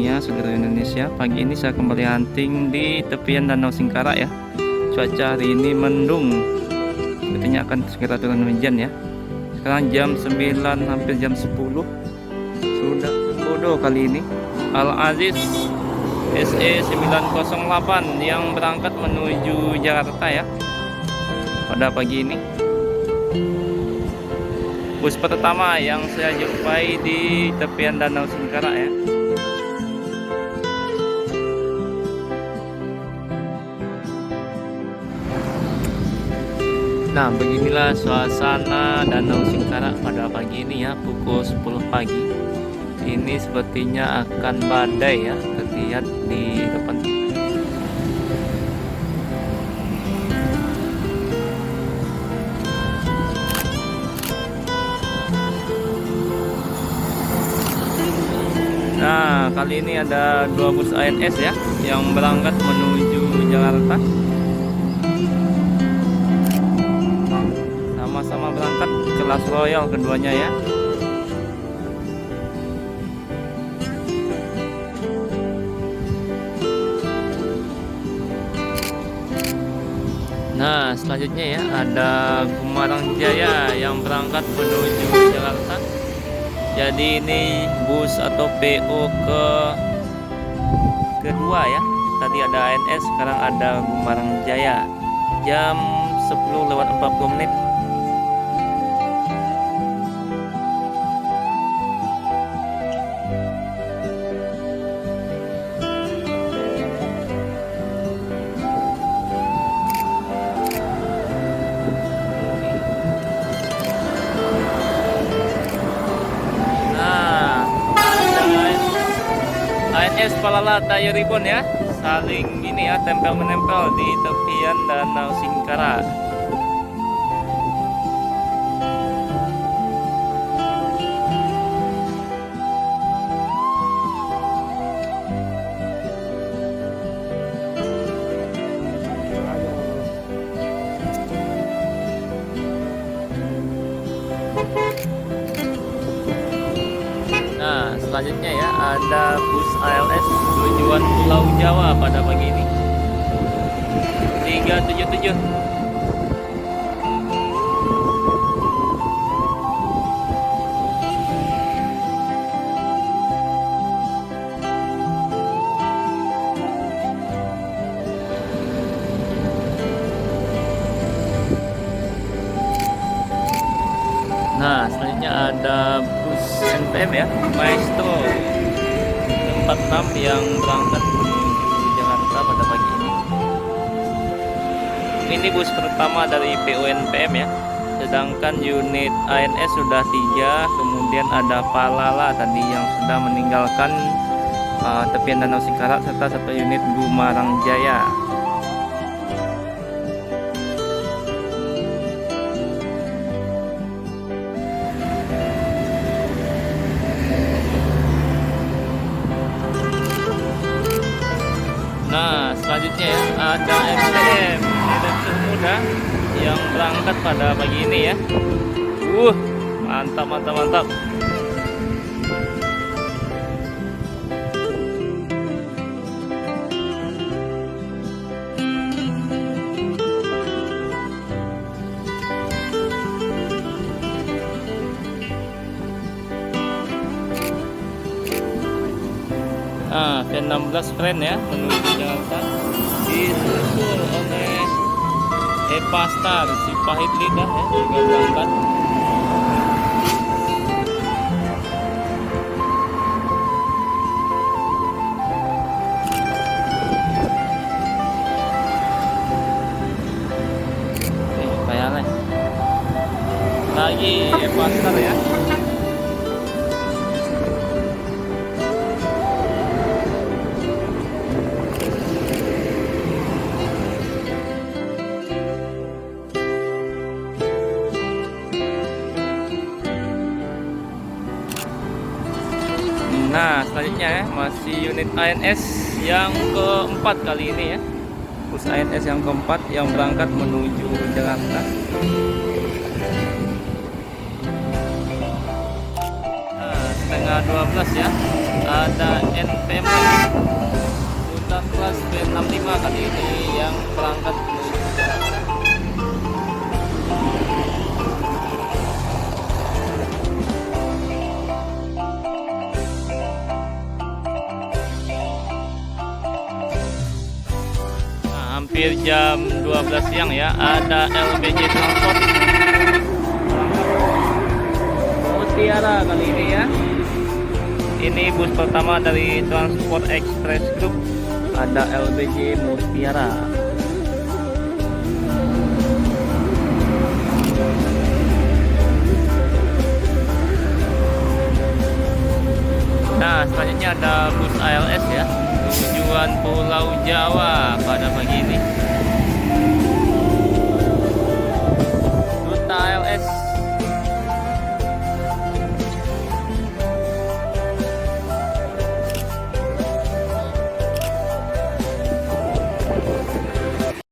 semuanya, seluruh Indonesia. Pagi ini saya kembali hunting di tepian Danau Singkarak ya. Cuaca hari ini mendung, sepertinya akan segera turun hujan ya. Sekarang jam 9, hampir jam 10. Sudah bodoh kali ini Al Aziz SE 908 yang berangkat menuju Jakarta ya pada pagi ini. Bus pertama yang saya jumpai di tepian Danau Singkarak ya. Nah, beginilah suasana Danau Singkarak pada pagi ini ya, pukul 10 pagi. Ini sepertinya akan badai ya, terlihat di depan kita. Nah, kali ini ada 2 bus ANS ya yang berangkat menuju Jakarta. Sama-sama berangkat kelas royal keduanya ya. Nah, selanjutnya ya ada Gumarang Jaya yang berangkat menuju Jakarta. Jadi ini bus atau PO kedua ya. Tadi ada ANS, sekarang ada Gumarang Jaya. Jam 10:40. ANS Palala Tayo Ribbon ya, saling ini ya, tempel menempel di tepian Danau Singkarak. Nah, selanjutnya ya ada bus ALS tujuan Pulau Jawa pada pagi ini 377. Nah, selanjutnya ada bus NPM ya, Maestro 46 yang berangkat menuju Jakarta pada pagi ini. Ini bus pertama dari PO NPM ya. Sedangkan unit ANS sudah 3, kemudian ada Palala tadi yang sudah meninggalkan tepian Danau Singkarak, serta 1 unit Gumarang Jaya. Nah, selanjutnya ya ada MTM Muda yang berangkat pada pagi ini ya. Mantap. Nah, V16 Friend ya menuju Jakarta, disusul oleh Epa Star si pahit lidah ya, juga berangkat. Kayaknya lagi Epa Star ya. Nah, selanjutnya ya masih unit ANS yang keempat kali ini ya. Bus ANS yang keempat yang berangkat menuju Jakarta. Nah, setengah 12 ya. Ada NPM Sultan Kelas B65 kali ini yang berangkat menuju Jakarta. Hampir jam 12 siang ya, ada LBJ Transport Mutiara kali ini ya. Ini bus pertama dari Transport Express Group, ada LBJ Mutiara. Nah, selanjutnya ada bus ALS ya, tujuan Pulau Jawa pada pagi ini.